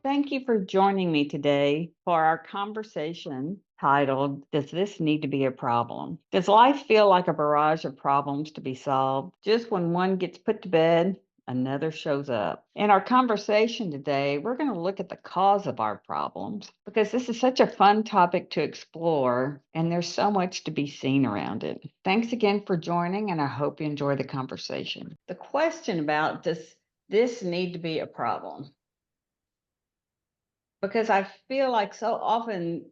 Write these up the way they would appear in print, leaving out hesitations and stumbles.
Thank you for joining me today for our conversation titled, Does This Need to Be a Problem? Does life feel like a barrage of problems to be solved? Just when one gets put to bed, another shows up. In our conversation today, we're going to look at the cause of our problems because this is such a fun topic to explore and there's so much to be seen around it. Thanks again for joining, and I hope you enjoy the conversation. The question about does this need to be a problem? Because I feel like so often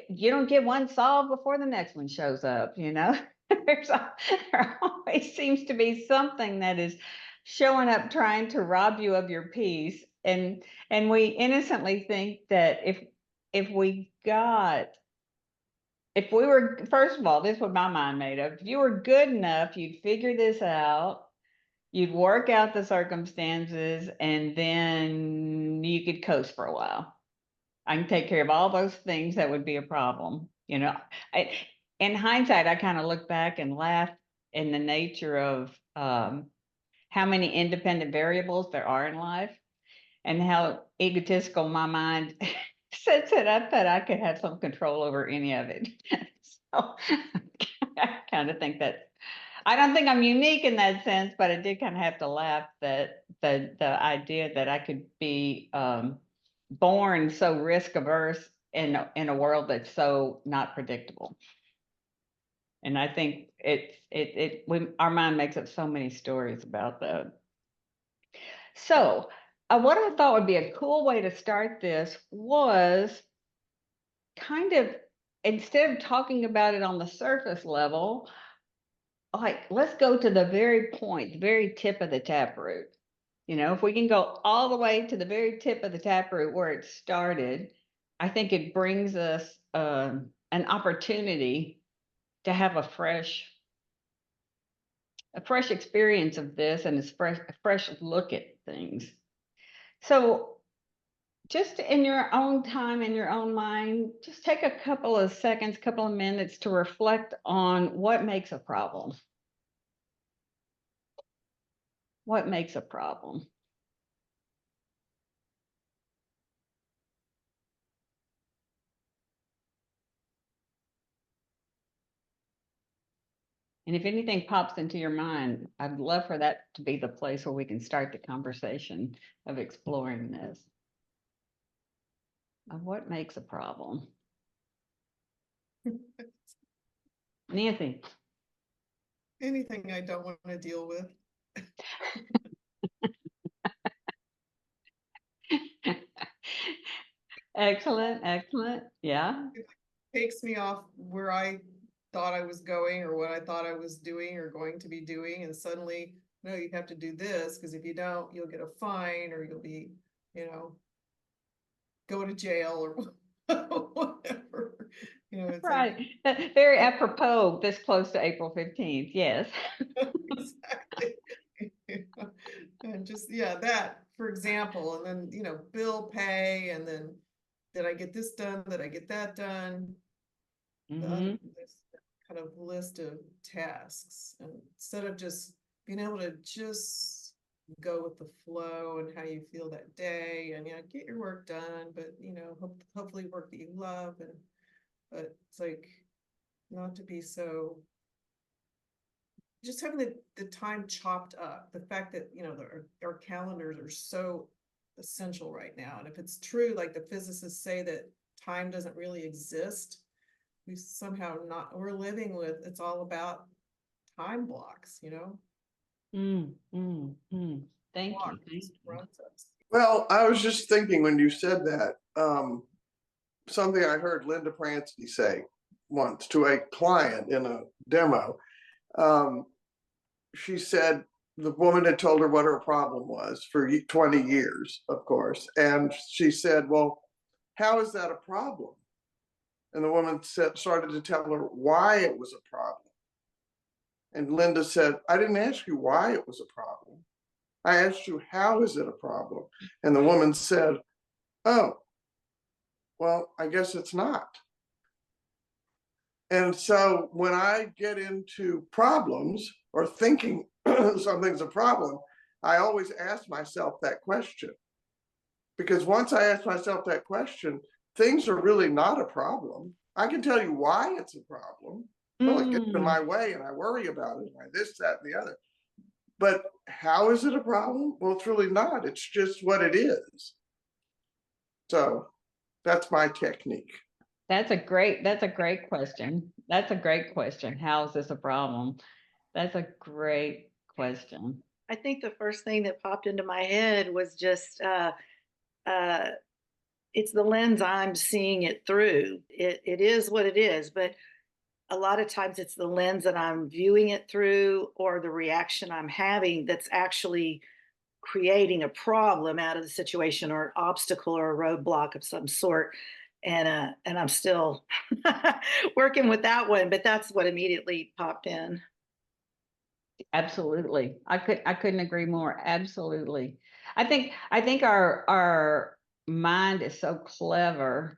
you don't get one solved before the next one shows up, you know? There always seems to be something that is showing up trying to rob you of your peace. And we innocently think that if we got if we were, first of all, this is what my mind made up. If you were good enough, you'd figure this out, you'd work out the circumstances, and then you could coast for a while. I can take care of all those things that would be a problem. I, in hindsight, I kind of look back and laugh in the nature of how many independent variables there are in life and how egotistical my mind sets it up that I could have some control over any of it. So I kind of think that I don't think I'm unique in that sense, but I did kind of have to laugh that the idea that I could be born so risk averse in a world that's so not predictable. And I think our mind makes up so many stories about that. So what I thought would be a cool way to start this was kind of, instead of talking about it on the surface level, like let's go to the very point, the very tip of the taproot. If we can go all the way to the very tip of the taproot where it started, I think it brings us an opportunity to have a fresh experience of this and a fresh look at things. So just in your own time, in your own mind, just take a couple of seconds, couple of minutes to reflect on what makes a problem. What makes a problem? And if anything pops into your mind, I'd love for that to be the place where we can start the conversation of exploring this. Of what makes a problem? Nancy. Anything I don't want to deal with. Excellent, excellent. Yeah. It takes me off where I thought I was going or what I thought I was doing or going to be doing. And suddenly, no, you have to do this because if you don't, you'll get a fine or you'll be, go to jail or whatever. It's Right. Very apropos this close to April 15th. Yes. exactly. And just, yeah, that, for example, and then, bill pay, and then did I get this done? Did I get that done? This kind of list of tasks, and instead of just being able to just go with the flow and how you feel that day, and get your work done, but hopefully work that you love, but it's like not to be so just having the time chopped up. The fact that our calendars are so essential right now, and if it's true, like the physicists say, that time doesn't really exist, we somehow we're living with, it's all about time blocks. Thank Clock you. just runs us. Well, I was just thinking when you said that, something I heard Linda Pransky say once to a client in a demo. She said the woman had told her what her problem was for 20 years, of course. And she said, well, how is that a problem? And the woman started to tell her why it was a problem. And Linda said, I didn't ask you why it was a problem. I asked you, how is it a problem? And the woman said, oh, well, I guess it's not. And so when I get into problems or thinking something's a problem, I always ask myself that question. Because once I ask myself that question, things are really not a problem. I can tell you why it's a problem. Well, it gets in my way and I worry about it, and I this, that, and the other. But how is it a problem? Well, it's really not. It's just what it is. So that's my technique. That's a great question. That's a great question. How is this a problem? That's a great question. I think the first thing that popped into my head was just uh, it's the lens I'm seeing it through. It is what it is, but a lot of times it's the lens that I'm viewing it through or the reaction I'm having that's actually creating a problem out of the situation or an obstacle or a roadblock of some sort. And I'm still working with that one, but that's what immediately popped in. Absolutely. I couldn't agree more. Absolutely. I think our mind is so clever.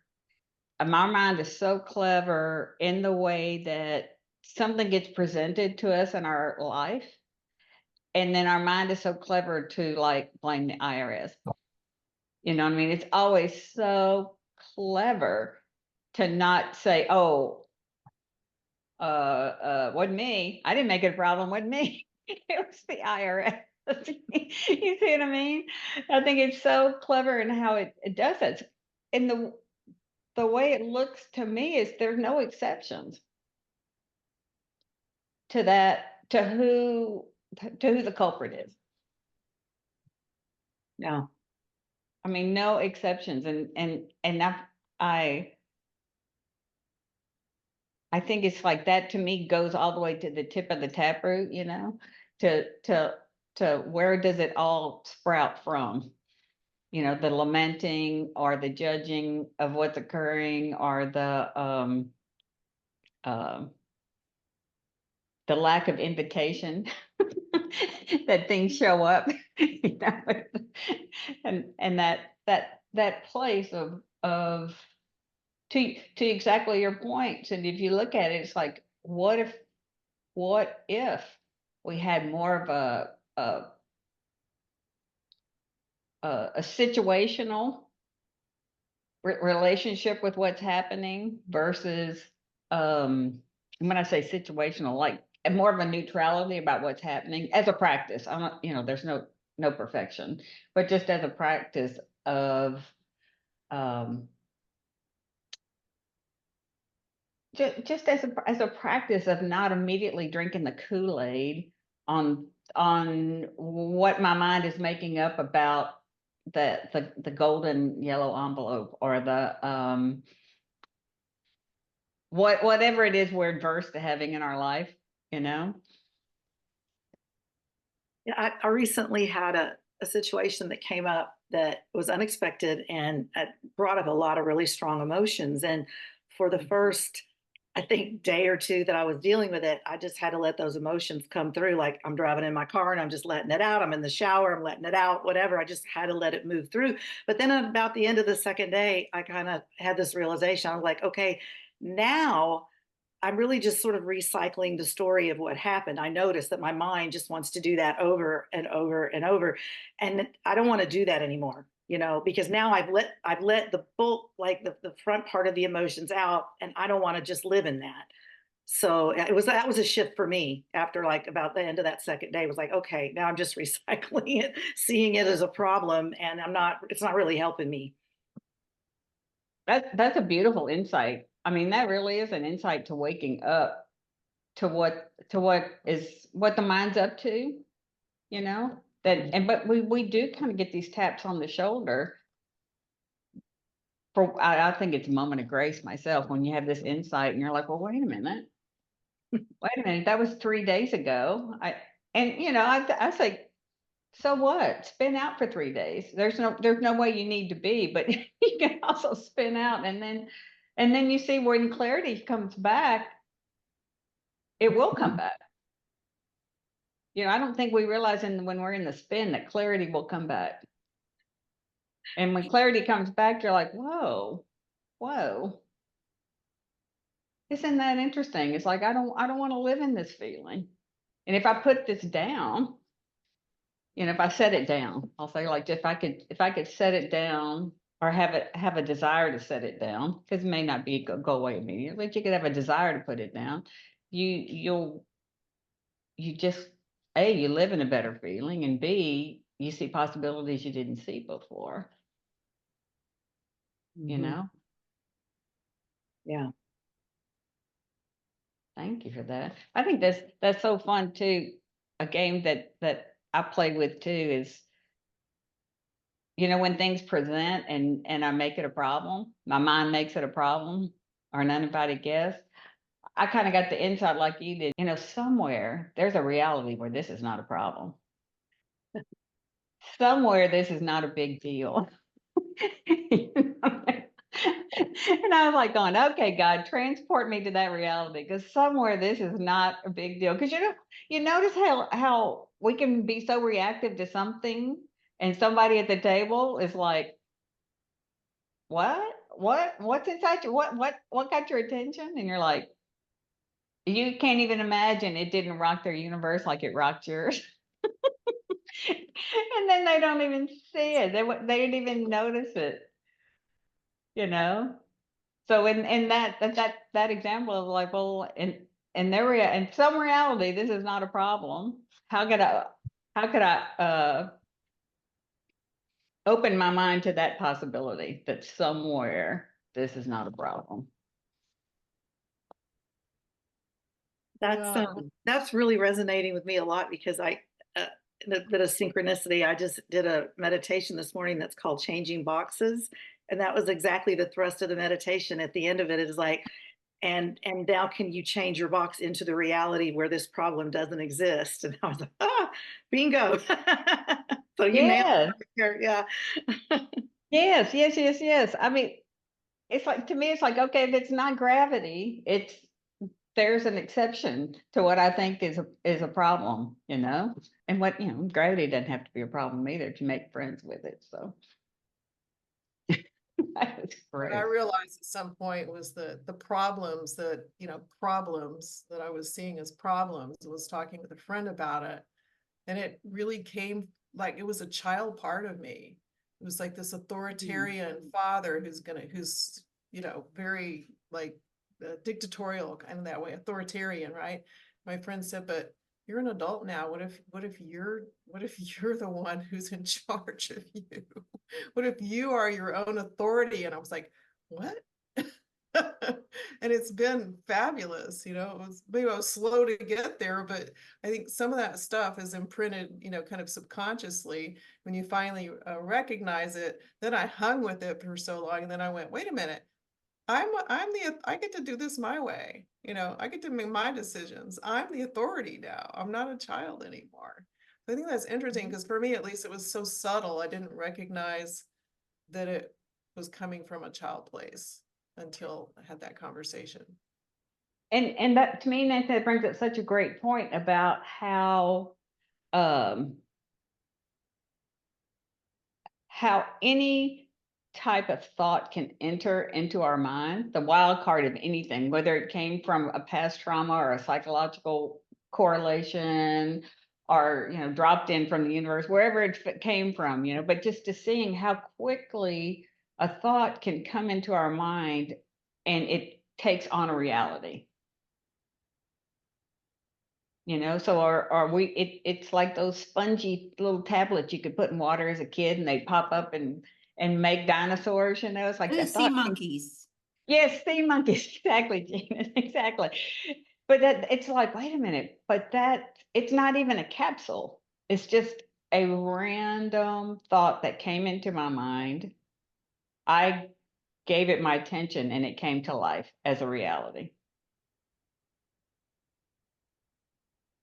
My mind is so clever in the way that something gets presented to us in our life. And then our mind is so clever to like blame the IRS. You know what I mean? It's always so clever to not say, oh, wasn't me. I didn't make it a problem, wasn't me. It was the IRS. You see what I mean? I think it's so clever in how it does that. And the way it looks to me is there's no exceptions to that, to who the culprit is. No. I mean, no exceptions. And I think it's like that to me goes all the way to the tip of the taproot, you know, to where does it all sprout from? You know, the lamenting or the judging of what's occurring or uh, the lack of invitation that things show up, you know, and that place of to exactly your point. And if you look at it, it's like, what if we had more of a situational relationship with what's happening versus when I say situational, like more of a neutrality about what's happening as a practice. I'm not, you know, there's no perfection, but just as a practice of um just as a practice of not immediately drinking the Kool-Aid on what my mind is making up about the golden yellow envelope or the whatever it is we're adverse to having in our life, you know. Yeah, I recently had a situation that came up that was unexpected and brought up a lot of really strong emotions. And for the first, I think, day or two that I was dealing with it, I just had to let those emotions come through. Like I'm driving in my car and I'm just letting it out. I'm in the shower, I'm letting it out, whatever. I just had to let it move through. But then at about the end of the second day, I kind of had this realization. I was like, okay, now I'm really just sort of recycling the story of what happened. I noticed that my mind just wants to do that over and over and over. And I don't want to do that anymore, you know, because now I've let the bulk, like the front part of the emotions out, and I don't want to just live in that. So that was a shift for me after like about the end of that second day. It was like, okay, now I'm just recycling it, seeing it as a problem, and it's not really helping me. That's a beautiful insight. I mean, that really is an insight to waking up to what the mind's up to, you know. But we do kind of get these taps on the shoulder. I think it's a moment of grace myself when you have this insight and you're like, well, wait a minute, that was 3 days ago. I say, so what? Spin out for 3 days. There's no way you need to be, but you can also spin out and then you see when clarity comes back, it will come back. You know, I don't think we realize when we're in the spin that clarity will come back. And when clarity comes back, you're like, whoa. Isn't that interesting? It's like I don't want to live in this feeling. And if I put this down, you know, if I set it down, I'll say like, if I could set it down or have a desire to set it down, because it may not be go away immediately, but you could have a desire to put it down. You just, A, you live in a better feeling, and B, you see possibilities you didn't see before, you Mhm. know? Yeah. Thank you for that. I think that's so fun too. A game that I play with too is, you know, when things present and I make it a problem, my mind makes it a problem, or an uninvited guest. I kind of got the insight like you did. You know, somewhere there's a reality where this is not a problem. Somewhere this is not a big deal. You know? And I was like going, okay, God, transport me to that reality, because somewhere this is not a big deal. Because you notice how we can be so reactive to something, and somebody at the table is like, what's inside you? What got your attention? And you're like, you can't even imagine it didn't rock their universe like it rocked yours. And then they don't even see it. They didn't even notice it, you know? So in that example of like, well, in some reality, this is not a problem. How could I open my mind to that possibility that somewhere this is not a problem? That's really resonating with me a lot because a bit of synchronicity. I just did a meditation this morning that's called changing boxes. And that was exactly the thrust of the meditation. At the end of it, it is like, and now can you change your box into the reality where this problem doesn't exist? And I was like, bingo. So you nailed Yes, it here. Yeah. yes. I mean, it's like, to me, it's like, okay, if it's not gravity, there's an exception to what I think is a problem, you know? And what, you know, gravity doesn't have to be a problem either to make friends with it. So that's What I great. realized at some point was the problems that, you know, problems that I was seeing as problems. I was talking with a friend about it, and it really came like it was a child part of me. It was like this authoritarian father who's, you know, very like dictatorial kind of that way, authoritarian, right? My friend said, but you're an adult now. What if you're the one who's in charge of you? What if you are your own authority? And I was like, what? And it's been fabulous, you know. Maybe I was slow to get there, but I think some of that stuff is imprinted, you know, kind of subconsciously. When you finally recognize it, then I hung with it for so long, and then I went, wait a minute, I get to do this my way, you know. I get to make my decisions. I'm the authority now. I'm not a child anymore. So I think that's interesting because for me, at least, it was so subtle. I didn't recognize that it was coming from a child place until I had that conversation. And that, to me, Nathan, that brings up such a great point about um how any type of thought can enter into our mind, the wild card of anything, whether it came from a past trauma or a psychological correlation, or, you know, dropped in from the universe, wherever it came from, you know, but just to seeing how quickly a thought can come into our mind and it takes on a reality. You know, so it's like those spongy little tablets you could put in water as a kid, and they pop up and make dinosaurs, you know. It's like The a sea thought. monkeys. Yes, sea monkeys, exactly, Gina, exactly. But it's like, wait a minute, but it's not even a capsule. It's just a random thought that came into my mind. I gave it my attention, and it came to life as a reality.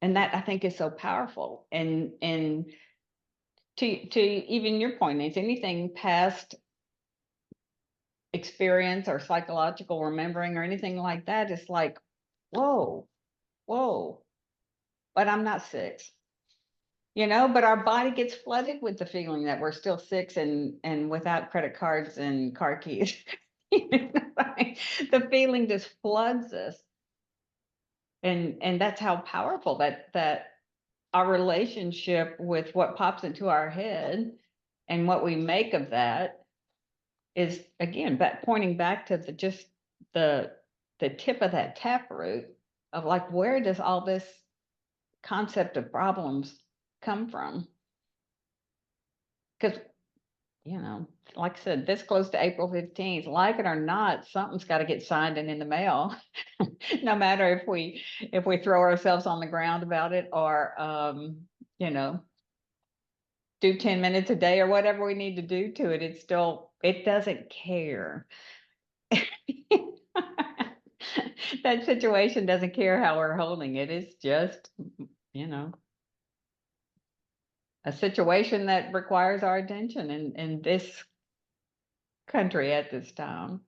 And that, I think, is so powerful. And to even your point, is anything past experience or psychological remembering or anything like that, it's like, whoa, but I'm not 6, you know. But our body gets flooded with the feeling that we're still 6 and without credit cards and car keys. You know, the feeling just floods us, and that's how powerful that our relationship with what pops into our head and what we make of that is, again, pointing back to just the tip of that taproot of like, where does all this concept of problems come from? Because, like I said, this close to April 15th, like it or not, something's got to get signed and in the mail. No matter if we throw ourselves on the ground about it, or do 10 minutes a day or whatever we need to do to it, it doesn't care. That situation doesn't care how we're holding it. It's just, a situation that requires our attention in this country at this time.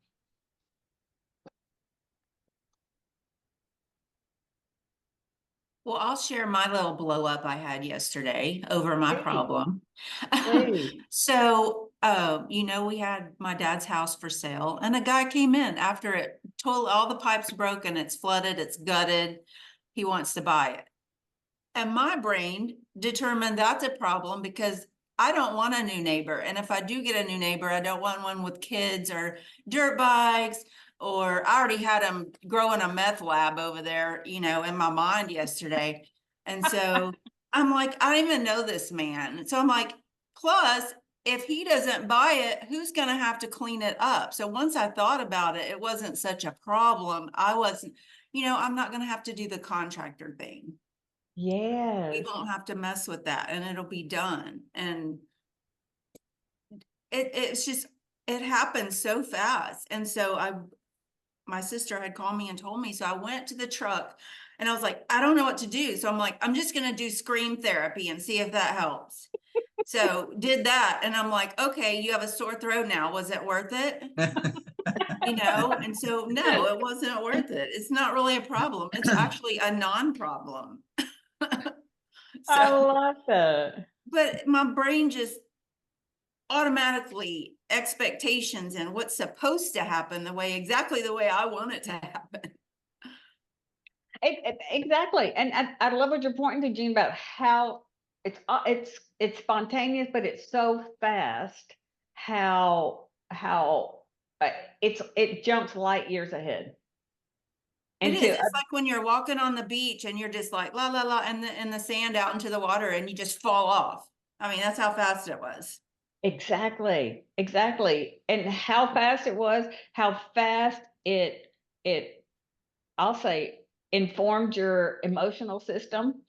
Well, I'll share my little blow up I had yesterday over my Please. problem. Please. So, we had my dad's house for sale, and a guy came in after it told all the pipes broken, it's flooded, it's gutted. He wants to buy it. And my brain determined that's a problem because I don't want a new neighbor. And if I do get a new neighbor, I don't want one with kids or dirt bikes, or I already had them growing a meth lab over there, in my mind yesterday. And so I'm like, I don't even know this man. So I'm like, plus, if he doesn't buy it, who's going to have to clean it up? So once I thought about it, it wasn't such a problem. I wasn't, I'm not going to have to do the contractor thing. Yes. We won't have to mess with that, and it'll be done. And it's just, it happens so fast. And so my sister had called me and told me, so I went to the truck and I was like, I don't know what to do. So I'm like, I'm just going to do scream therapy and see if that helps. So did that. And I'm like, okay, you have a sore throat now. Was it worth it? And so, no, it wasn't worth it. It's not really a problem. It's actually a non-problem. I love that. But my brain just automatically expectations and what's supposed to happen exactly the way I want it to happen. Exactly. And I love what you're pointing to, Jean, about how it's spontaneous, but it's so fast how it jumps light years ahead. It is. It's like when you're walking on the beach and you're just like la la la, and the sand out into the water, and you just fall off. I mean, that's how fast it was. Exactly. And how fast it was, how fast it I'll say informed your emotional system.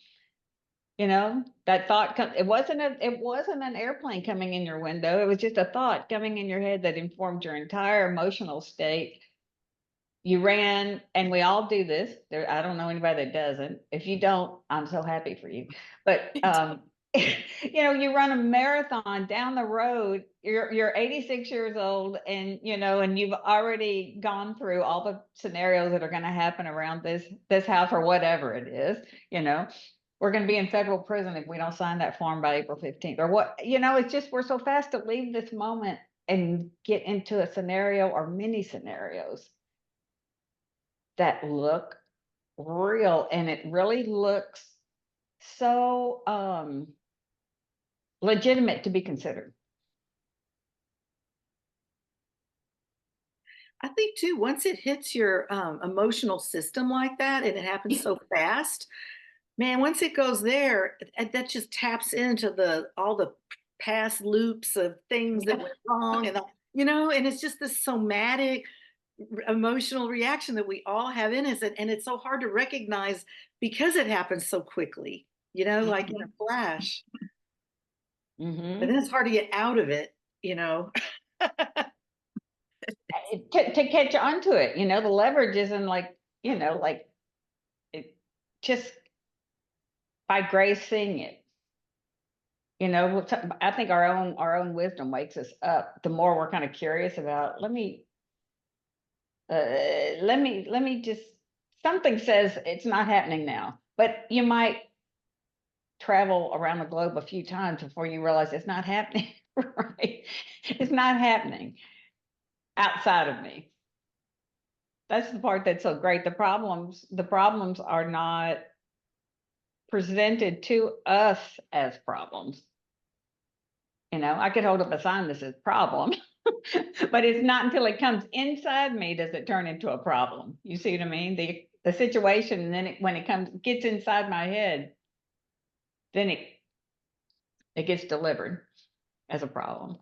That thought it wasn't an airplane coming in your window. It was just a thought coming in your head that informed your entire emotional state. You ran, and we all do this. I don't know anybody that doesn't. If you don't, I'm so happy for you. But you run a marathon down the road. You're 86 years old, and and you've already gone through all the scenarios that are going to happen around this house or whatever it is. We're going to be in federal prison if we don't sign that form by April 15th, or what. It's just we're so fast to leave this moment and get into a scenario or many scenarios that look real, and it really looks so legitimate to be considered. I think too, once it hits your emotional system like that, and it happens so fast, man, once it goes there, that just taps into all the past loops of things that went wrong, and and it's just this somatic emotional reaction that we all have in us, and it's so hard to recognize because it happens so quickly, like in a flash. Mm-hmm. But then it's hard to get out of it, to catch on to it. The leverage isn't like it just by grace seeing it. I think our own wisdom wakes us up. The more we're kind of curious about, let me just, something says it's not happening now, but you might travel around the globe a few times before you realize it's not happening. Right? It's not happening outside of me. That's the part that's so great. The problems are not presented to us as problems. You know, I could hold up a sign that says problem, but it's not until it comes inside me does it turn into a problem. You see what I mean? The situation, and then when it gets inside my head, then it gets delivered as a problem.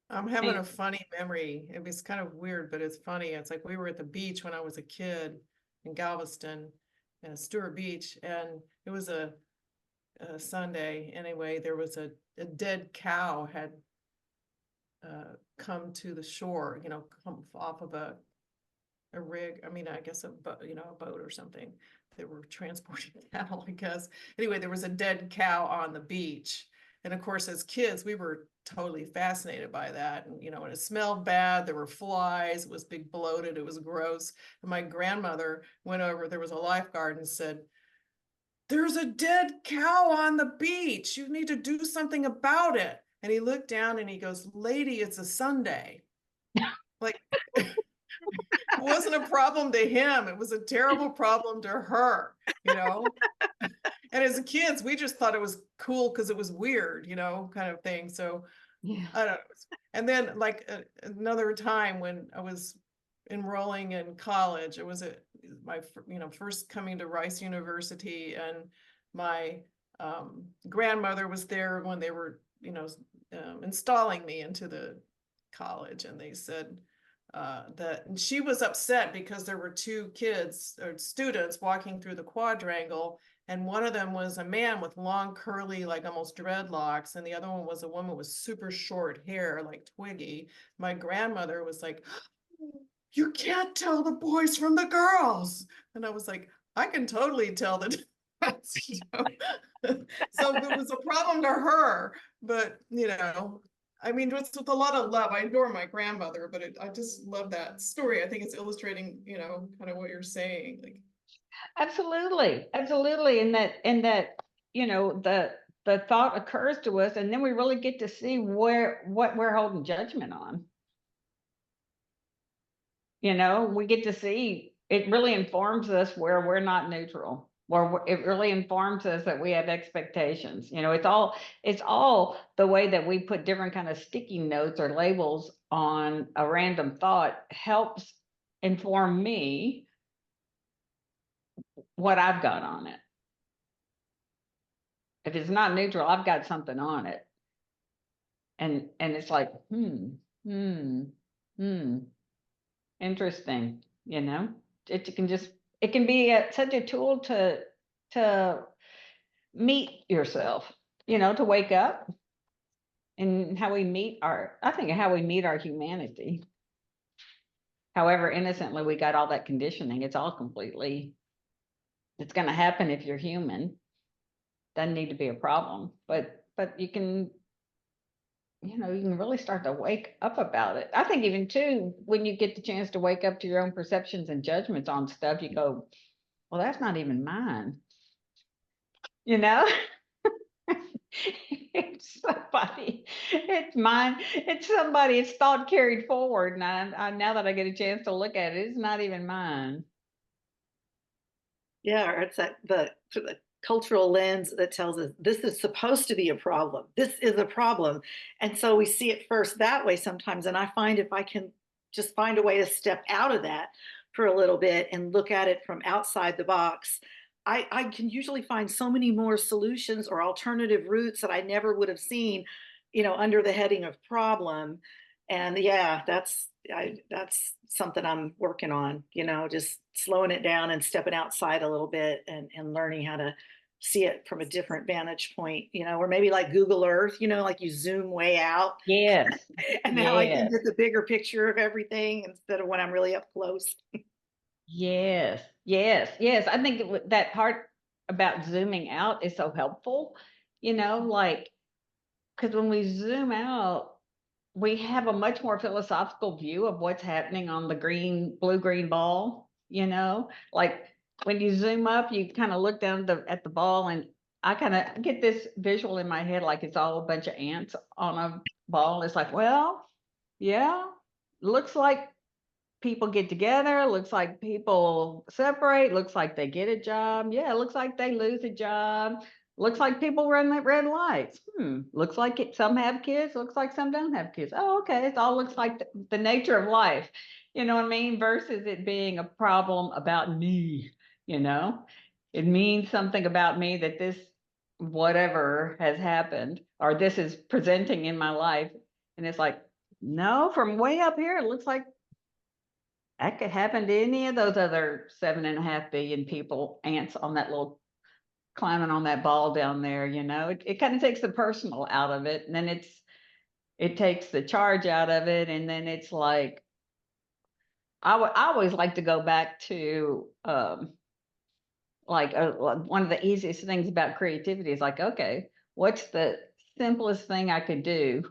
I'm having And- a funny memory. It was kind of weird, but it's funny. It's like we were at the beach when I was a kid in Galveston, Stewart Beach, and it was a Sunday. Anyway, there was a dead cow had come to the shore, you know, come off of a rig. I mean, I guess a boat or something. They were transporting cattle, I guess. Anyway, there was a dead cow on the beach. And of course, as kids, we were totally fascinated by that. And, you know, and it smelled bad. There were flies. It was big bloated. It was gross. And my grandmother went over, there was a lifeguard, and said, "There's a dead cow on the beach. You need to do something about it." And he looked down and he goes, "Lady, it's a Sunday." Like, it wasn't a problem to him. It was a terrible problem to her, you know? And as kids, we just thought it was cool because it was weird, you know, kind of thing. So Yeah. I don't know. And then like another time when I was enrolling in college, it was my first coming to Rice University, and my grandmother was there when they were, installing me into the college, and they said that she was upset because there were two kids or students walking through the quadrangle, and one of them was a man with long curly, like almost dreadlocks, and the other one was a woman with super short hair, like Twiggy. My grandmother was like, "You can't tell the boys from the girls." And I was like, "I can totally tell the difference," you know? So it was a problem to her, but I mean, it's with a lot of love. I adore my grandmother, but I just love that story. I think it's illustrating, kind of what you're saying. Like, Absolutely, absolutely. And that, the thought occurs to us, and then we really get to see what we're holding judgment on. We get to see it really informs us where we're not neutral, or it really informs us that we have expectations. It's all the way that we put different kind of sticky notes or labels on a random thought helps inform me what I've got on it. If it's not neutral, I've got something on it. And it's like, interesting, it can be such a tool to meet yourself, to wake up, and how we meet how we meet our humanity. However innocently we got all that conditioning, it's going to happen if you're human. Doesn't need to be a problem, but you can really start to wake up about it. I think even too, when you get the chance to wake up to your own perceptions and judgments on stuff, you go, well, that's not even mine. It's somebody, it's mine, it's somebody, it's thought carried forward. And I now that I get a chance to look at it, it's not even mine. Yeah, or it's the cultural lens that tells us this is supposed to be a problem. This is a problem. And so we see it first that way sometimes. And I find if I can just find a way to step out of that for a little bit and look at it from outside the box, I can usually find so many more solutions or alternative routes that I never would have seen, under the heading of problem. And yeah, that's something I'm working on, just slowing it down and stepping outside a little bit and learning how to see it from a different vantage point, or maybe like Google Earth, like you zoom way out. Yes. And now I can Yes. get the bigger picture of everything instead of when I'm really up close. Yes, yes, yes. I think that part about zooming out is so helpful, like, because when we zoom out, we have a much more philosophical view of what's happening on the blue-green ball, like when you zoom up, you kind of look down at the ball, and I kind of get this visual in my head, like it's all a bunch of ants on a ball. It's like, well, yeah, looks like people get together, looks like people separate, looks like they get a job. Yeah, it looks like they lose a job. Looks like people run that red lights. Looks like some have kids, looks like some don't have kids. Oh, okay. It all looks like the nature of life. You know what I mean? Versus it being a problem about me, you know? It means something about me that this whatever has happened or this is presenting in my life. And it's like, no, from way up here, it looks like that could happen to any of those other 7.5 billion people, ants on that little climbing on that ball down there, you know. It kind of takes the personal out of it, and then it takes the charge out of it, and then it's like I always like to go back to one of the easiest things about creativity is like, okay, what's the simplest thing I could do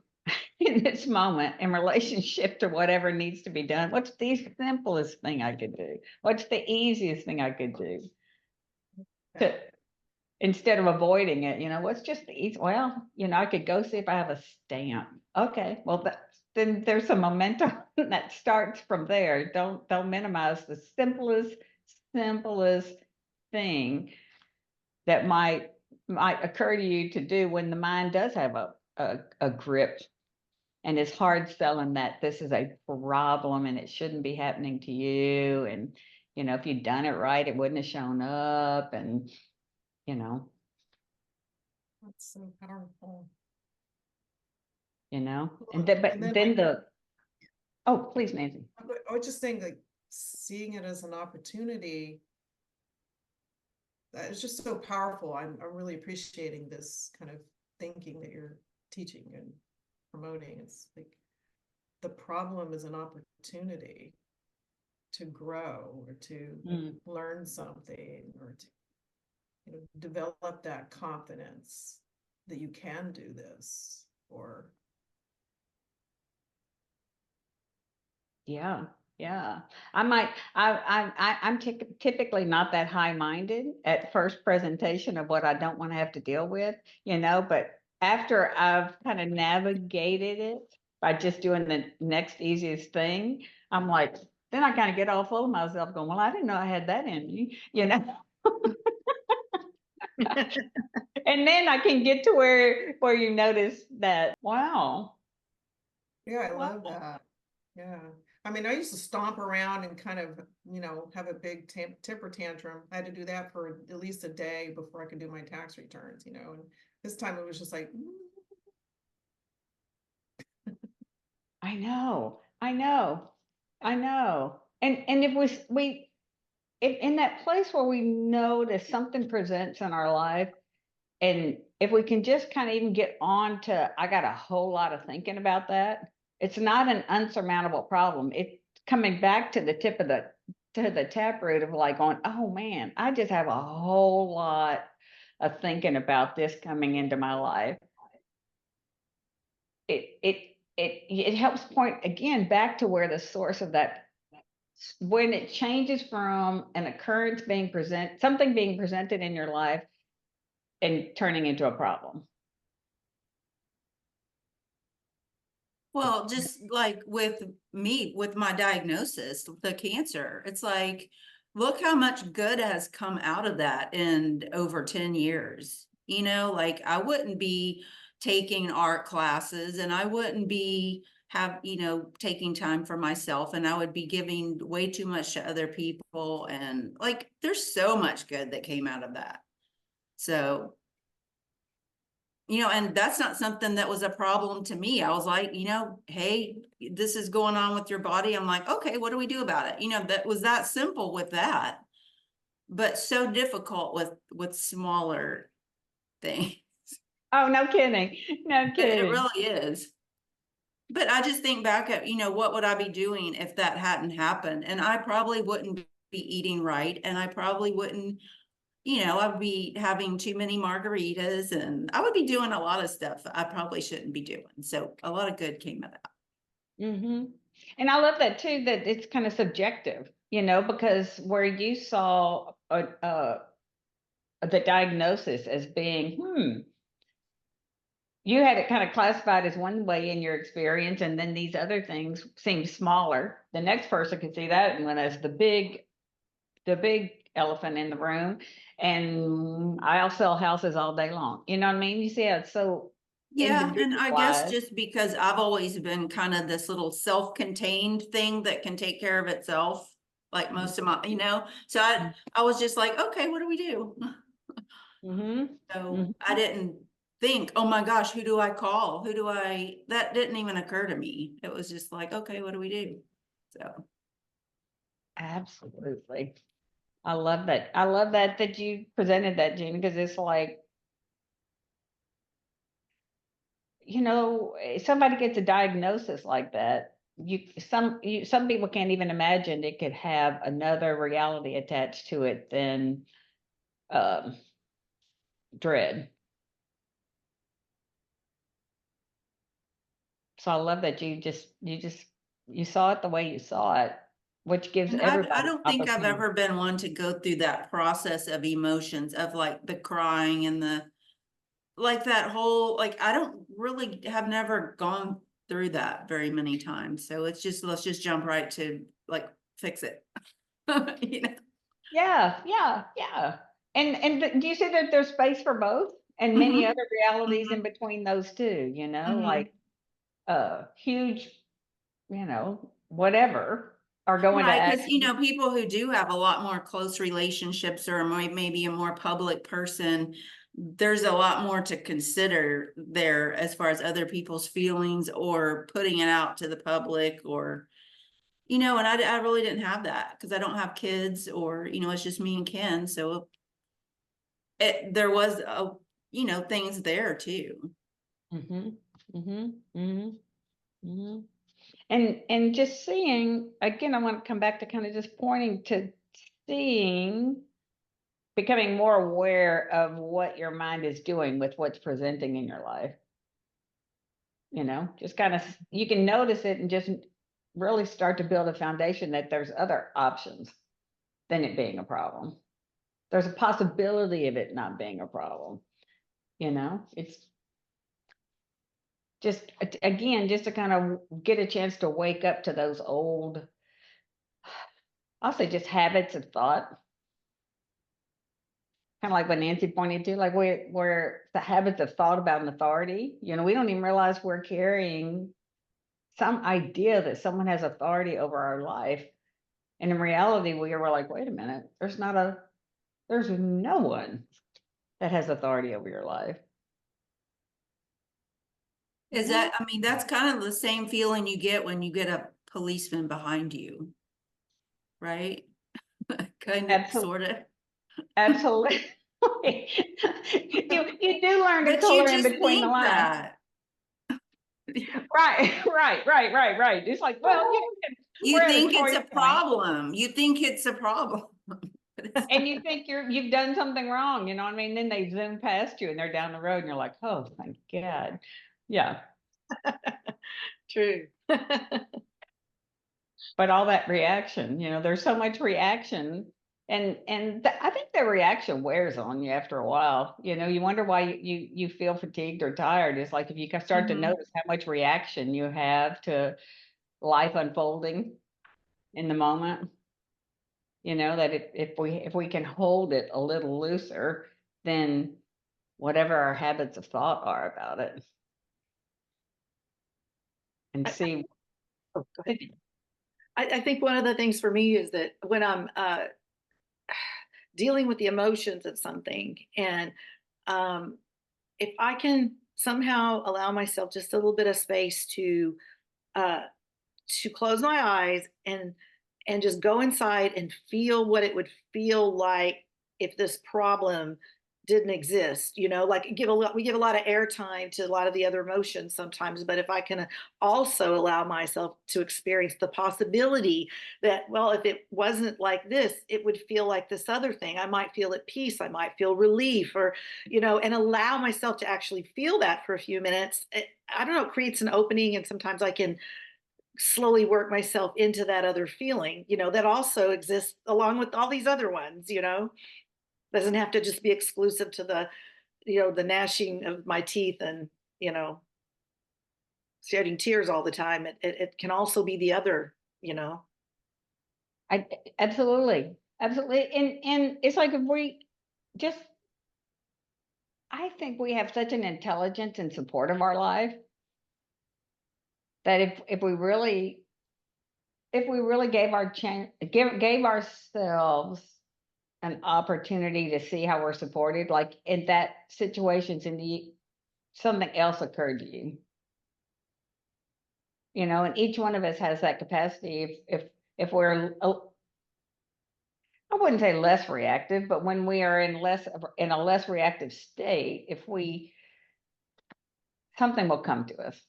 in this moment in relationship to whatever needs to be done? What's the simplest thing I could do? What's the easiest thing I could do to instead of avoiding it? You know, what's just the easy? Well, you know, I could go see if I have a stamp. Okay, well, then there's some momentum that starts from there. Don't minimize the simplest thing that might occur to you to do when the mind does have a grip and it's hard selling that this is a problem and it shouldn't be happening to you. And, you know, if you'd done it right, it wouldn't have shown up. And, you know, That's so powerful. and Well, then, but and then then oh, please, Nancy. I was just saying, like, seeing it as an opportunity, that is just so powerful. I'm really appreciating this kind of thinking that you're teaching and promoting. It's like the problem is an opportunity to grow or to learn something or to, you know, develop that confidence that you can do this. Or Yeah. I'm typically not that high-minded at first presentation of what I don't want to have to deal with, you know, but after I've kind of navigated it by just doing the next easiest thing, I'm like, then I kind of get all full of myself going, well, I didn't know I had that in me, you know? And then I can get to where you notice that, wow. yeah, I Wow. love that. Yeah. I mean, I used to stomp around and kind of, you know, have a big temper tantrum. I had to do that for at least a day before I could do my tax returns, you know, and this time it was just like, I know. And if if in that place where we notice something presents in our life, and if we can just kind of even get on to, I got a whole lot of thinking about that. It's not an unsurmountable problem. It's coming back to the tip of to the taproot of like going, oh man, I just have a whole lot of thinking about this coming into my life. It helps point again back to where the source of that, when it changes from an occurrence something being presented in your life and turning into a problem. Well, just like with me, with my diagnosis, the cancer, it's like, look how much good has come out of that in over 10 years. You know, like I wouldn't be taking art classes and I wouldn't be taking time for myself, and I would be giving way too much to other people. And like, there's so much good that came out of that. So, and that's not something that was a problem to me. I was like, hey, this is going on with your body. I'm like, okay, what do we do about it? That was that simple with that, but so difficult with smaller things. Oh, no kidding. No kidding. It really is. But I just think back at, what would I be doing if that hadn't happened? And I probably wouldn't be eating right. And I probably wouldn't, I'd be having too many margaritas, and I would be doing a lot of stuff I probably shouldn't be doing. So a lot of good came of that. Mm-hmm. And I love that too, that it's kind of subjective, because where you saw the diagnosis as being, you had it kind of classified as one way in your experience, and then these other things seem smaller. The next person could see that and went as the big elephant in the room. And I'll sell houses all day long. You know what I mean? You see how it's so Yeah, and I guess individualized. just because I've always been kind of this little self-contained thing that can take care of itself, like most of my, so I was just like, okay, what do we do? Mm-hmm. So I didn't think, oh my gosh, who do I call? That didn't even occur to me. It was just like, okay, what do we do? So. Absolutely. I love that. I love that you presented that, Jean, because it's like, somebody gets a diagnosis like that. Some people can't even imagine it could have another reality attached to it than um, dread. So I love that you saw it the way you saw it, which gives And I everybody don't think I've opportunity. ever been one to go through that process of emotions of like the crying and like that whole, like, I don't really have never gone through that very many times. So let's just jump right to like, fix it. You know? Yeah, yeah, yeah. And do you see that there's space for both and many Mhm, other realities in mhm, between those two, mhm. like huge, whatever are going to Right, because action. people who do have a lot more close relationships or maybe a more public person, there's a lot more to consider there as far as other people's feelings or putting it out to the public or, and I really didn't have that because I don't have kids or, it's just me and Ken. So there was, things there too. Mm-hmm, mm-hmm, mm-hmm, mm-hmm. And just seeing, again, I want to come back to kind of just pointing to seeing, becoming more aware of what your mind is doing with what's presenting in your life. Just kind of, you can notice it and just really start to build a foundation that there's other options than it being a problem. There's a possibility of it not being a problem. It's just, again, just to kind of get a chance to wake up to those old, I'll say just habits of thought. Kind of like what Nancy pointed to, like where the habits of thought about an authority, we don't even realize we're carrying some idea that someone has authority over our life. And in reality, we were like, wait a minute, there's no one that has authority over your life. Is that, I mean, that's kind of the same feeling you get when you get a policeman behind you, right? Kind of, Absolutely. sort of. Absolutely. You do learn to But you color in just between the think lines. that. Right, right. It's like, well, we're You at a think it's choice a point, problem. You think it's a problem. and you think you've done something wrong, you know what I mean? Then they zoom past you and they're down the road and you're like, oh, thank God. Yeah. True. But all that reaction, there's so much reaction, and I think the reaction wears on you after a while. You wonder why you feel fatigued or tired. It's like if you can start to Mhm. notice how much reaction you have to life unfolding in the moment, that if we can hold it a little looser, then whatever our habits of thought are about it, and I, see. oh, go ahead. I think one of the things for me is that when I'm dealing with the emotions of something, and um, if I can somehow allow myself just a little bit of space uh, to close my eyes and just go inside and feel what it would feel like if this problem didn't exist, like we give a lot of airtime to a lot of the other emotions sometimes, but if I can also allow myself to experience the possibility that, well, if it wasn't like this, it would feel like this other thing. I might feel at peace, I might feel relief, or and allow myself to actually feel that for a few minutes. I don't know, it creates an opening, and sometimes I can slowly work myself into that other feeling, that also exists along with all these other ones, doesn't have to just be exclusive to the gnashing of my teeth and you know, shedding tears all the time. It can also be the other, you know. Absolutely, absolutely. And it's like if we just, I think we have such an intelligence and support of our life that if we really gave gave ourselves an opportunity to see how we're supported, like in that situations in something else occurred to you, and each one of us has that capacity. If we're, I wouldn't say less reactive, but when we are in a less reactive state, something will come to us.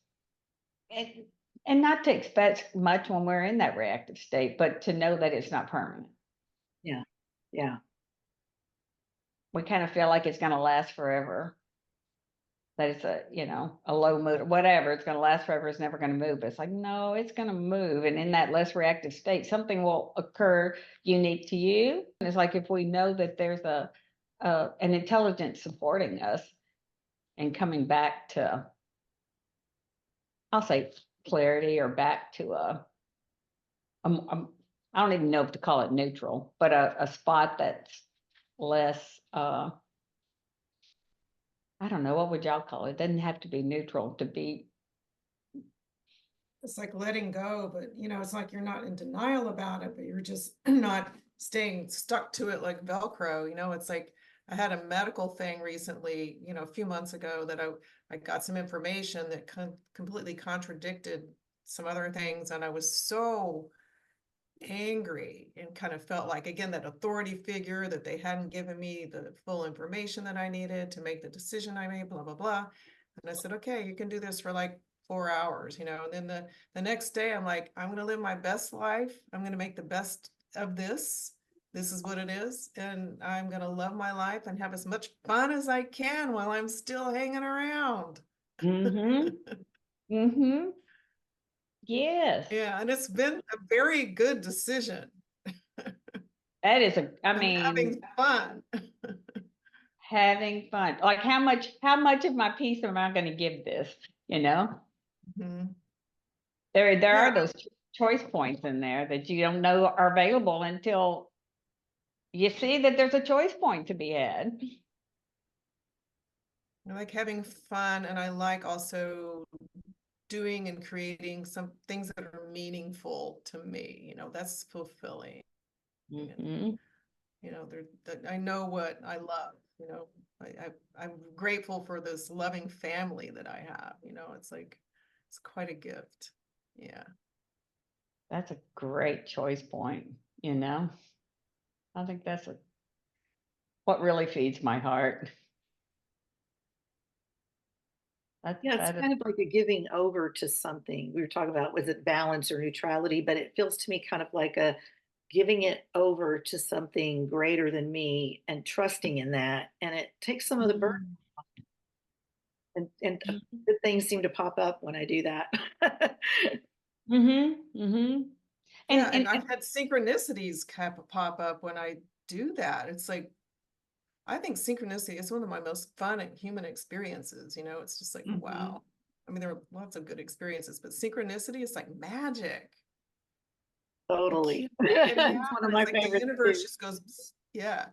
And not to expect much when we're in that reactive state, but to know that it's not permanent. Yeah. Yeah. We kind of feel like it's going to last forever. That it's a low mood, whatever, it's going to last forever, it's never going to move. But it's like, no, it's going to move. And in that less reactive state, something will occur unique to you. And it's like if we know that there's an intelligence supporting us and coming back to, I'll say clarity, or back to I don't even know if to call it neutral, but a spot that's less, I don't know, what would y'all call it? It doesn't have to be neutral to be. It's like letting go, but it's like you're not in denial about it, but you're just not staying stuck to it like Velcro. It's like I had a medical thing recently, a few months ago, that I got some information that completely contradicted some other things, and I was so angry and kind of felt like, again, that authority figure, that they hadn't given me the full information that I needed to make the decision I made, blah, blah, blah. And I said, okay, you can do this for like 4 hours, and then the next day I'm like, I'm going to live my best life. I'm going to make the best of this. This is what it is. And I'm going to love my life and have as much fun as I can while I'm still hanging around. Mm-hmm. Mm-hmm. Yes. Yeah. And it's been a very good decision. That is I'm having fun. having fun. Like how much of my peace am I going to give this? Mm-hmm. There Yeah. are those choice points in there that you don't know are available until you see that there's a choice point to be had. I like having fun, and I like also doing and creating some things that are meaningful to me. That's fulfilling. Mm-hmm. I know what I love. I'm grateful for this loving family that I have. It's like it's quite a gift. Yeah. That's a great choice point. I think that's what really feeds my heart. Yeah, it's That is, kind of like a giving over to something. We were talking about, was it balance or neutrality? But it feels to me kind of like a giving it over to something greater than me and trusting in that. And it takes some of the burden, and good things seem to pop up when I do that. mm-hmm, mm-hmm. Yeah, And and I've had synchronicities pop up when I do that. It's like, I think synchronicity is one of my most fun and human experiences. It's just like, wow. I mean, there are lots of good experiences, but synchronicity is like magic. Totally. It It's one of my happens. Like the favorites universe too. just goes, yeah.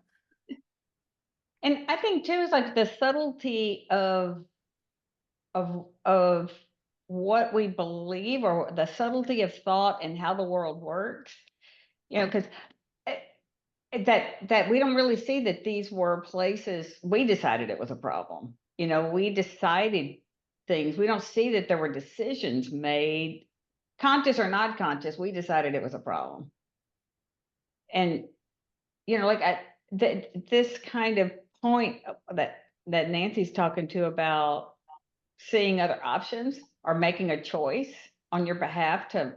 And I think too is like the subtlety of what we believe, or the subtlety of thought and how the world works. Because that we don't really see that these were places we decided it was a problem. We decided things. We don't see that there were decisions made, conscious or not conscious. We decided it was a problem. And like this kind of point that Nancy's talking to about seeing other options or making a choice on your behalf to,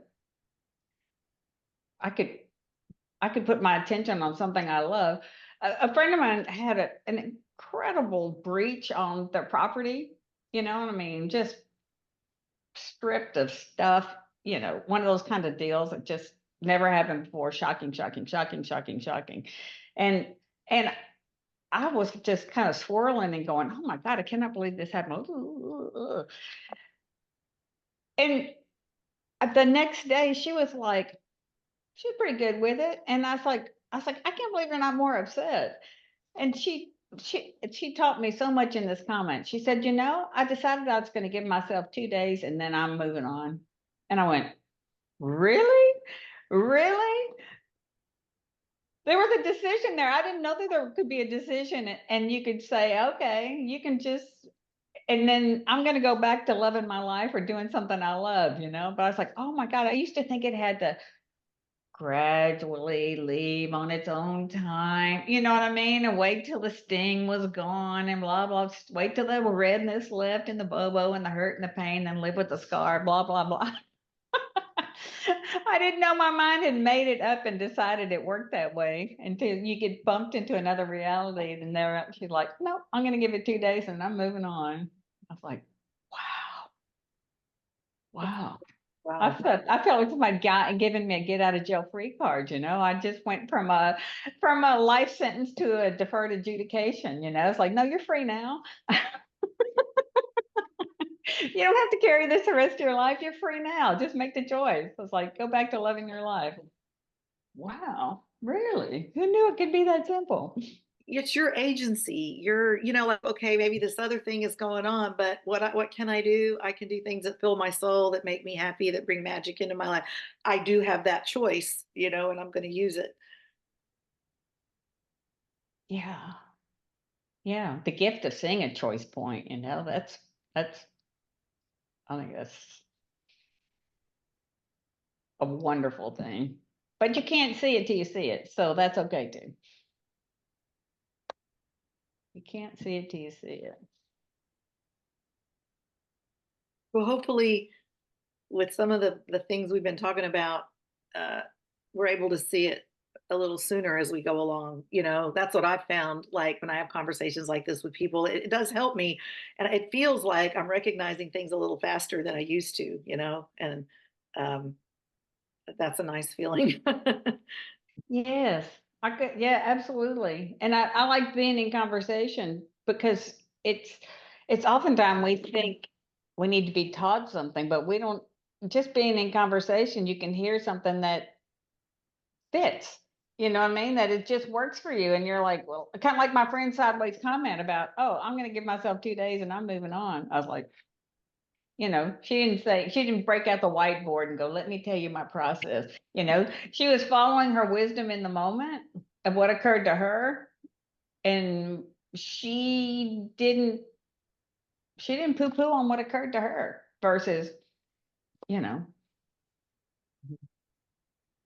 I could put my attention on something I love. A friend of mine had an incredible breach on their property, what I mean? Just stripped of stuff, one of those kind of deals that just never happened before. Shocking, shocking, shocking, shocking, shocking. And I was just kind of swirling and going, oh my God, I cannot believe this happened. And the next day she was like, she's pretty good with it. And I was like, I can't believe you're not more upset. And she taught me so much in this comment. She said, you know, I decided I was going to give myself 2 days and then I'm moving on. And I went, really? Really? There was a decision there. I didn't know that there could be a decision and you could say, okay, you can just, and then I'm going to go back to loving my life or doing something I love, you know? But I was like, oh my God, I used to think it had to gradually leave on its own time. You know what I mean? And wait till the sting was gone and blah, blah. Wait till the redness left and the bobo and the hurt and the pain and live with the scar, blah, blah, blah. I didn't know my mind had made it up and decided it worked that way until you get bumped into another reality. And there she's like, no, I'm going to give it 2 days and I'm moving on. I was like, wow, wow. Wow. I felt like somebody giving me a get out of jail free card, you know. I just went from a life sentence to a deferred adjudication, you know. It's like, no, you're free now. You don't have to carry this the rest of your life. You're free now. Just make the choice. It's like, go back to loving your life. Wow, really? Who knew it could be that simple? It's your agency. You're, like, okay, maybe this other thing is going on, but what can I do? I can do things that fill my soul, that make me happy, that bring magic into my life. I do have that choice, and I'm going to use it. Yeah. Yeah. The gift of seeing a choice point, you know, that's I think that's a wonderful thing. But you can't see it till you see it. So that's okay too. You can't see it till you see it. Well, hopefully, with some of the things we've been talking about, uh, we're able to see it a little sooner as we go along. That's what I've found. Like when I have conversations like this with people, it does help me, and it feels like I'm recognizing things a little faster than I used to. And um, that's a nice feeling. Yes, I could, yeah, absolutely. And I like being in conversation because it's oftentimes we think we need to be taught something, but we don't, just being in conversation, you can hear something that fits. You know what I mean? That it just works for you. And you're like, well, kind of like my friend sideways comment about, oh, I'm going to give myself 2 days and I'm moving on. I was like, you know, she didn't break out the whiteboard and go, let me tell you my process. You know, she was following her wisdom in the moment of what occurred to her. And she didn't poo-poo on what occurred to her versus, you know,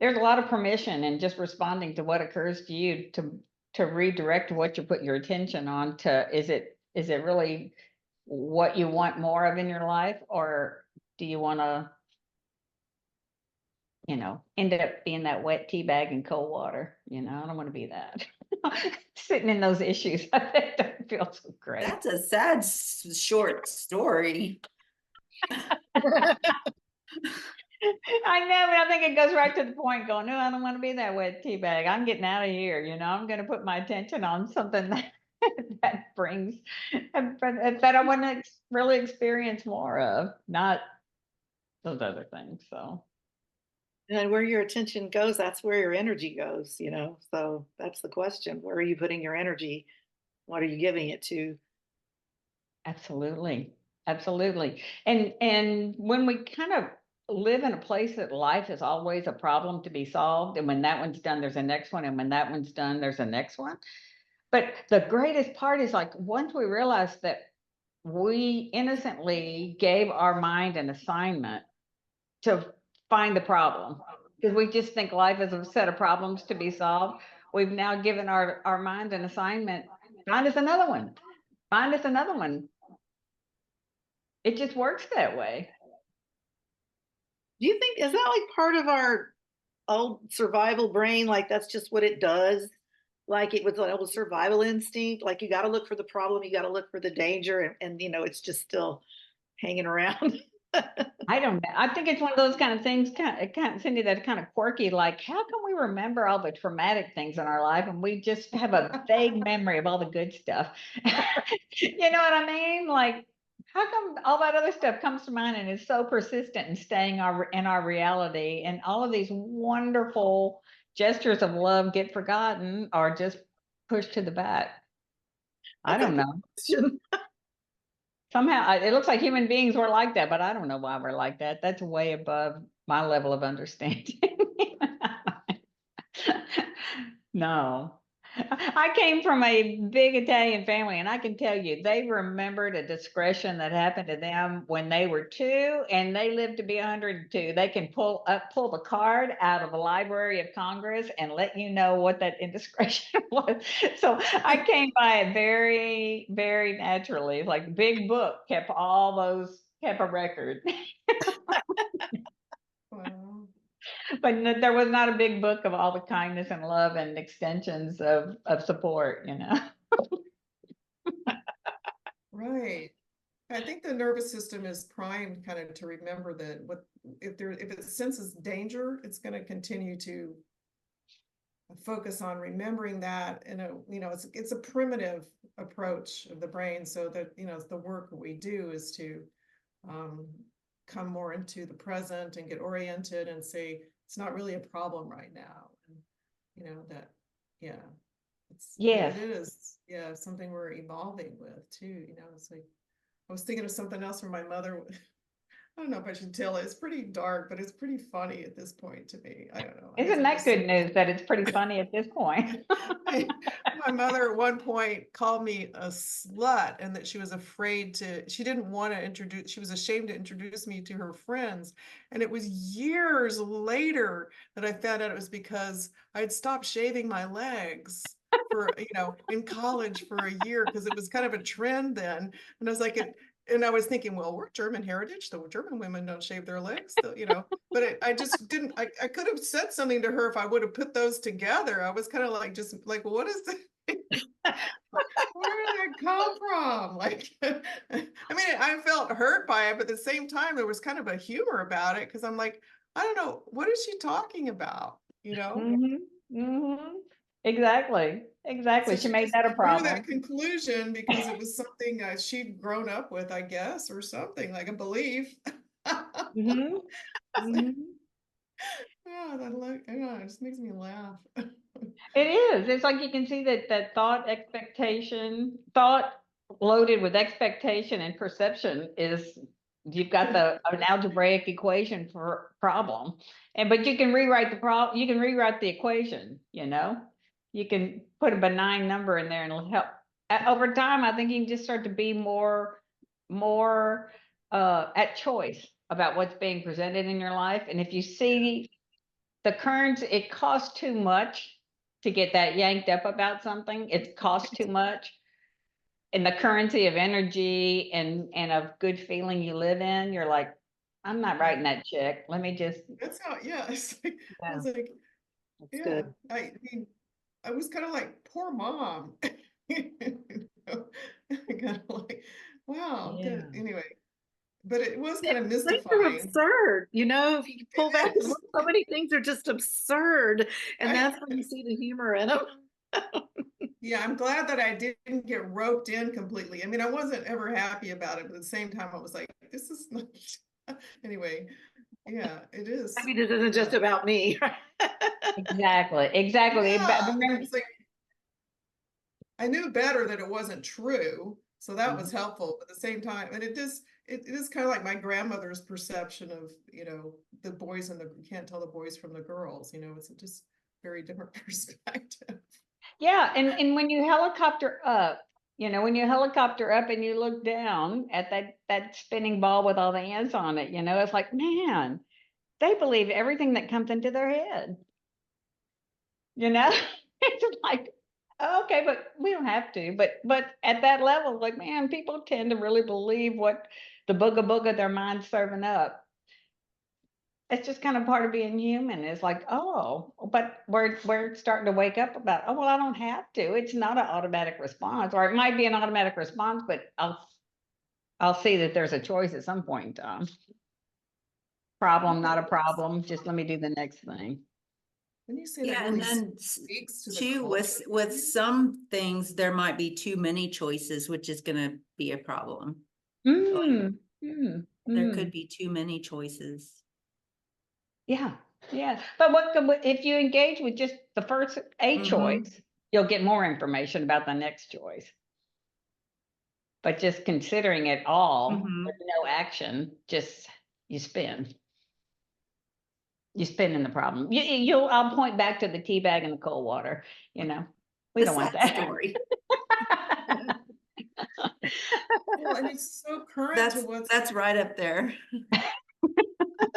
there's a lot of permission and just responding to what occurs to you to redirect what you put your attention on to, is it really what you want more of in your life, or do you want to, you know, end up being that wet tea bag in cold water? You know, I don't want to be that. Sitting in those issues, I don't feel so great. That's a sad short story. I know, but I think it goes right to the point going, no, I don't want to be that wet tea bag. I'm getting out of here. You know, I'm going to put my attention on something that, that brings, that I want to really experience more of, not those other things. So, And where your attention goes, that's where your energy goes, So that's the question. Where are you putting your energy? What are you giving it to? absolutely. Absolutely. And when we kind of live in a place that life is always a problem to be solved, and when that one's done, there's a next one, and when that one's done, there's a next one. But the greatest part is like once we realize that we innocently gave our mind an assignment to find the problem, because we just think life is a set of problems to be solved. We've now given our mind an assignment. Find us another one. Find us another one. It just works that way. Do you think, is that like part of our old survival brain? Like that's just what it does? Like it was an old survival instinct? Like you got to look for the problem, you got to look for the danger, and it's just still hanging around. I don't know. I think it's one of those kind of things, Cindy, that's kind of quirky. Like, how can we remember all the traumatic things in our life and we just have a vague memory of all the good stuff? You know what I mean? Like, how come all that other stuff comes to mind and is so persistent and staying in our reality, and all of these wonderful gestures of love get forgotten or just pushed to the back? I That's a don't good know. question. Somehow, it looks like human beings were like that, but I don't know why we're like that. That's way above my level of understanding. No. I came from a big Italian family, and I can tell you, they remembered a discretion that happened to them when they were 2, and they lived to be 102. They can pull the card out of the Library of Congress and let you know what that indiscretion was. So I came by it very, very naturally. Like, big book kept kept a record. Wow. But there was not a big book of all the kindness and love and extensions of support, you know? Right. I think the nervous system is primed kind of to remember that if it senses danger, it's going to continue to focus on remembering that. And it's a primitive approach of the brain. So that, the work that we do is to come more into the present and get oriented and say, it's not really a problem right now. And that, yeah, Yes. it is, yeah, something we're evolving with too. It's like, I was thinking of something else from my mother. I don't know if I should tell it. It's pretty dark, but it's pretty funny at this point to me. I don't know. I guess Isn't I'm that just good news that it's pretty funny at this point? my mother at one point called me a slut, and that she was she didn't want to she was ashamed to introduce me to her friends. And it was years later that I found out it was because I had stopped shaving my legs for, in college for a year, because it was kind of a trend then. And I was like, and I was thinking, well, we're German heritage, the German women don't shave their legs, but I just didn't, I could have said something to her if I would have put those together. I was kind of like, just like, what is this? Where did that come from? Like, I mean, I felt hurt by it, but at the same time, there was kind of a humor about it, because I'm like, I don't know, what is she talking about? Exactly. So She she made just that a drew that problem. conclusion because it was something she'd grown up with, I guess, or something like a belief. Mhm. Mhm. Yeah, I know, it just makes me laugh. It is. It's like you can see that thought loaded with expectation and perception is, you've got an algebraic equation for problem. But you can rewrite you can rewrite the equation, you know? You can put a benign number in there and it'll help. Over time, I think you can just start to be more at choice about what's being presented in your life. And if you see the currents, it costs too much to get that yanked up about something. It costs too much. And the currency of energy and of good feeling you live in, you're like, I'm not writing that check. Let me just. That's how, yeah. It's like, I Yeah, was like, That's yeah. good. I mean, I was kind of like, poor mom. Kind of like, wow, yeah. good. Anyway, but it was kind of Things are mystifying. absurd, if you pull back, It is. so many things are just absurd, and that's when you see the humor in them. Yeah, I'm glad that I didn't get roped in completely. I mean, I wasn't ever happy about it, but at the same time, I was like, this is not. Anyway, yeah, it is. Maybe this isn't just about me. Exactly. Exactly. Yeah, Remember, it's like I knew better that it wasn't true, so that was Mhm. helpful. But at the same time, and it is kind of like my grandmother's perception of, the boys and you can't tell the boys from the girls. It's just very different perspective. Yeah, and when you helicopter up, when you helicopter up and you look down at that spinning ball with all the ants on it, it's like, man, they believe everything that comes into their head. It's like, okay, but we don't have to. But at that level, like, man, people tend to really believe what the booga booga their mind's serving up. It's just kind of part of being human. It's like, oh, but we're starting to wake up about, oh, well, I don't have to. It's not an automatic response, or it might be an automatic response, but I'll see that there's a choice at some point in time. problem, not a problem, just let me do the next thing. When you say that Yeah, and really then speaks to the too, with culture. some things, there might be too many choices, which is gonna be a problem. Mm, mm, There mm. could be too many choices. Yeah, yeah. But if you engage with just the first a Mhm. choice, you'll get more information about the next choice. But just considering it all Mhm. with no action, just you spin. You spin in the problem. I'll point back to the tea bag and the cold water, you know. We The don't want sad that. story. Well, and it's so current to what's That's right up there.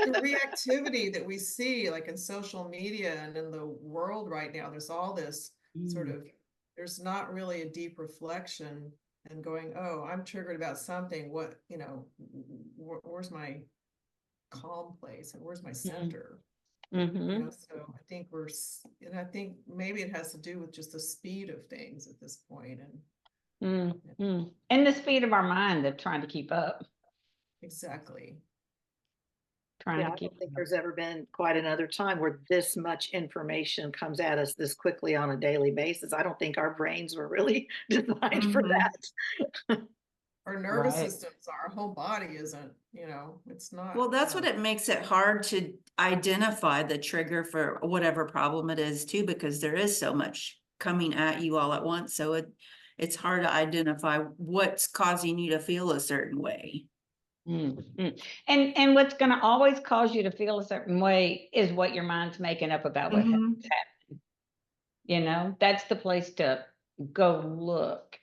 the reactivity that we see, like in social media and in the world right now. There's all this sort Mm. of, there's not really a deep reflection and going, oh, I'm triggered about something. What, where's my calm place and where's my center? Mm-hmm. So I think and I think maybe it has to do with just the speed of things at this point. And Mm-hmm. And the speed of our mind of trying to keep up, exactly. trying Yeah, to I keep don't think up. there's ever been quite another time where this much information comes at us this quickly on a daily basis. I don't think our brains were really designed for Mhm. that. Our nervous Right. systems, our whole body isn't, it's not. Well, that's what it makes it hard to identify the trigger for whatever problem it is too, because there is so much coming at you all at once. So it's hard to identify what's causing you to feel a certain way. Mm-hmm. And what's going to always cause you to feel a certain way is what your mind's making up about what's Mhm. happening. That's the place to go look.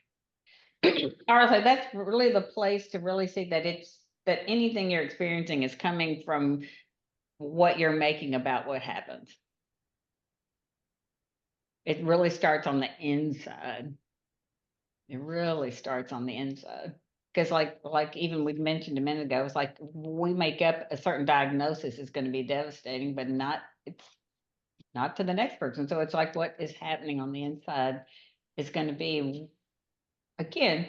Arthur, that's really the place to really see that anything you're experiencing is coming from what you're making about what happens. It really starts on the inside. It really starts on the inside. Because like even we mentioned a minute ago, it's like we make up a certain diagnosis is going to be devastating, but it's not to the next person. So it's like what is happening on the inside is going to be, again,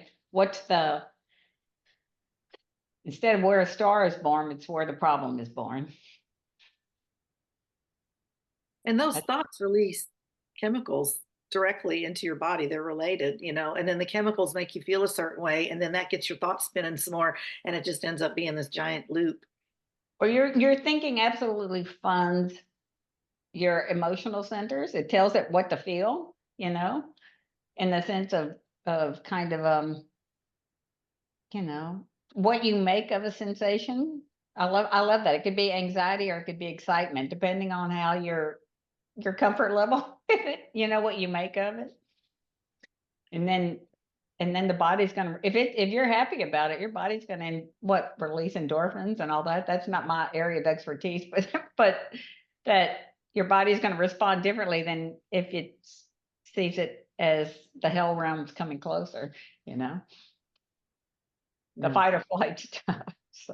instead of where a star is born, it's where the problem is born. And those thoughts release chemicals directly into your body. They're related, and then the chemicals make you feel a certain way. And then that gets your thoughts spinning some more. And it just ends up being this giant loop. Or your thinking absolutely funds your emotional centers. It tells it what to feel, in the sense of kind of what you make of a sensation. I love that. It could be anxiety or it could be excitement, depending on how your comfort level, what you make of it. And then the body's gonna, if you're happy about it, your body's gonna release endorphins and all that. That's not my area of expertise, but that your body's gonna respond differently than if it sees it as the hell realm's coming closer, the Yeah. fight or flight stuff. So.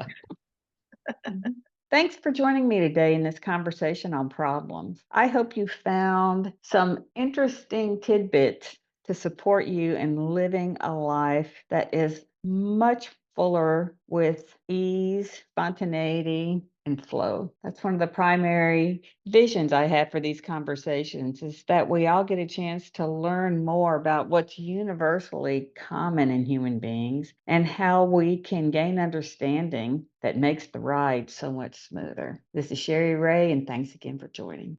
Thanks for joining me today in this conversation on problems. I hope you found some interesting tidbits to support you in living a life that is much fuller with ease, spontaneity, and flow. That's one of the primary visions I have for these conversations, is that we all get a chance to learn more about what's universally common in human beings and how we can gain understanding that makes the ride so much smoother. This is Sherry Ray, and thanks again for joining.